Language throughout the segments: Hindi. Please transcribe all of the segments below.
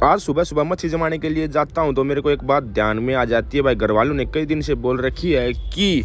आज सुबह सुबह मच्छी जमाने के लिए जाता हूँ तो मेरे को एक बात ध्यान में आ जाती है भाई। घर वालों ने कई दिन से बोल रखी है कि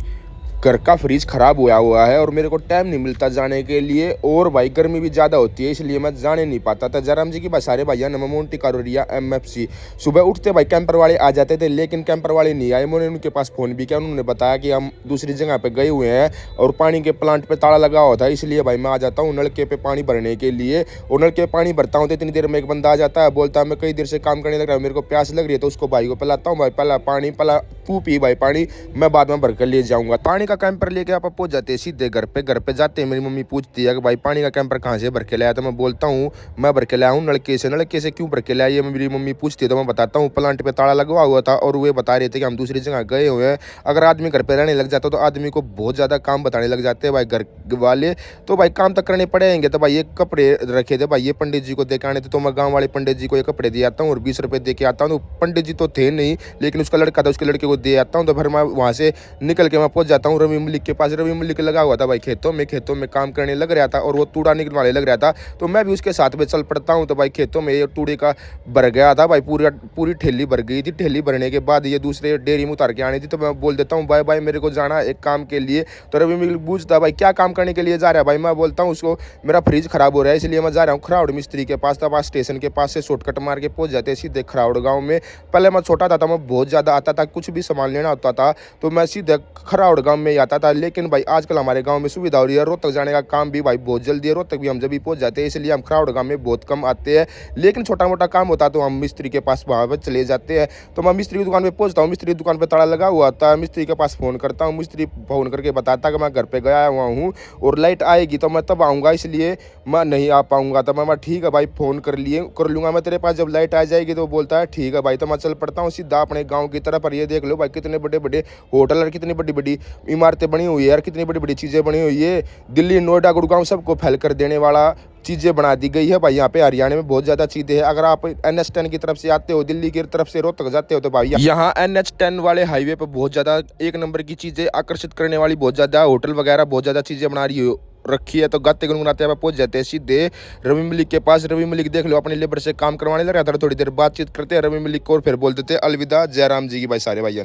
घर का फ्रिज खराब हुआ है और मेरे को टाइम नहीं मिलता जाने के लिए, और भाई गर्मी भी ज़्यादा होती है इसलिए मैं जाने नहीं पाता था। जयराम जी की बस सारे भैया नमोन्टी कारोरिया MFC सुबह उठते भाई कैंपर वाले आ जाते थे, लेकिन कैंपर वाले नहीं आए। मैंने उनके पास फ़ोन भी किया, उन्होंने बताया कि हम दूसरी जगह पे गए हुए हैं और पानी के प्लांट पे ताला लगा हुआ था, इसलिए भाई मैं आ जाता हूँ नलके पे पानी भरने के लिए। और नलके पे पानी भरता हूँ तो इतनी देर में एक बंदा आ जाता है, बोलता है मैं कई देर से काम करने लग रहा हूँ, मेरे को प्यास लग रही है, तो उसको भाई को पिलाता हूँ। भाई पहला पानी पला तू पी भाई पानी, मैं बाद में भर कर ले जाऊँगा। पानी का कैंपर लेके आप पहुंच जाते हैं सीधे घर पे जाते हैं मेरी मम्मी पूछती है कि भाई पानी का कैंपर कहाँ से भर के लाया, तो मैं बोलता हूँ मैं भर के लाया हूँ नलके से। नलके से क्यों भर के लाया ये मेरी मम्मी पूछती है, तो मैं बताता हूँ प्लांट पे ताला लगवा हुआ था और वे बता रहे थे कि हम दूसरी जगह गए हुए हैं। अगर आदमी घर पे रहने लग जाता तो आदमी को बहुत ज़्यादा काम बताने लग जाते हैं भाई घर वाले, तो भाई काम तक करने पड़ेंगे। तो भाई ये कपड़े रखे थे भाई, ये पंडित जी को दे के आने थे, तो मैं गाँव वाले पंडित जी को ये कपड़े दे आता हूँ और 20 रुपये दे के आता हूँ। तो पंडित जी तो थे नहीं, लेकिन उसका लड़का था, उसके लड़के को दे आता हूँ। तो फिर मैं वहाँ से निकल के मैं पहुँच जाता हूँ रवि मलिक के पास। रवि मलिक लगा हुआ था भाई खेतों में काम करने लग रहा था और वो तूड़ा निकलवाने लग रहा था, तो मैं भी उसके साथ में चल पड़ता हूँ। तो भाई खेतों में ये तूड़े का भर गया था भाई, पूरी ठेली भर गई थी। ठेली भरने के बाद ये दूसरे डेयरी में उतार के आनी थी, तो मैं बोल देता हूँ बाय बाय मेरे को जाना एक काम के लिए। तो रवि मलिक पूछता भाई क्या काम करने के लिए जा रहा है भाई, मैं बोलता हूँ उसको मेरा फ्रिज खराब हो रहा है इसलिए मैं जा रहा हूँ खराउड़ मिस्त्री के पास। तब स्टेशन के पास से शॉर्टकट मार के पहुंच जाते सीधे खराउड़ गाँव में। पहले मैं छोटा था मैं बहुत ज़्यादा आता था, कुछ भी सामान लेना होता था तो मैं सीधे खराउड़ गाँव में ही आता था। लेकिन भाई आजकल हमारे गाँव में सुविधा हो रही है, रोहतक जाने का काम भी भाई बहुत जल्दी है, रोहतक भी हम जब भी पहुंच जाते हैं, इसलिए हम खराउड़ गाँव में बहुत कम आते हैं। लेकिन छोटा मोटा काम होता है तो हम मिस्त्री के पास वहाँ पर चले जाते हैं। तो मैं मिस्त्री की दुकान पे पहुंचता हूँ, मिस्त्री की दुकान पे ताला लगा हुआ था, मिस्त्री के पास फ़ोन करता हूँ, मिस्त्री फ़ोन करके बताता कि मैं घर पे गया हुआ हूँ और लाइट आएगी तो मैं तब आऊँगा, इसलिए मैं नहीं आ पाऊँगा। तो मैं ठीक है भाई फ़ोन कर लूँगा मैं तेरे पास जब लाइट आ जाएगी। तो बोलता है ठीक है भाई। तो मैं चल पड़ता हूँ सीधा अपने गाँव की तरफ। और ये देख लो भाई कितने बड़े बड़े होटल और कितनी बड़ी बड़ी इमारतें बनी हुई है यार, कितनी बड़ी बड़ी चीज़ें बनी हुई है। दिल्ली नोएडा गुड़गांव सबको फैल कर देने वाला चीज़ें बना दी गई है भाई। यहाँ पे हरियाणा में बहुत ज़्यादा चीज़ें हैं। अगर आप NH10 की तरफ से आते हो, दिल्ली की तरफ से रोहतक जाते हो, तो भाई यहाँ NH10 वाले हाईवे पे बहुत ज़्यादा एक नंबर की चीज़ें आकर्षित करने वाली बहुत ज़्यादा होटल वगैरह बहुत ज़्यादा चीज़ें बना रखी है। तो गाते गुनगुनाते आप पहुंच जाते हैं सीधे रवि मलिक के पास। रवि मलिक देख लो अपने लेबर से काम करवाने लग रहा था, थोड़ी देर बातचीत करते हैं रवि मलिक को और फिर बोल देते अलविदा जयराम जी की भाई सारे भाइयों।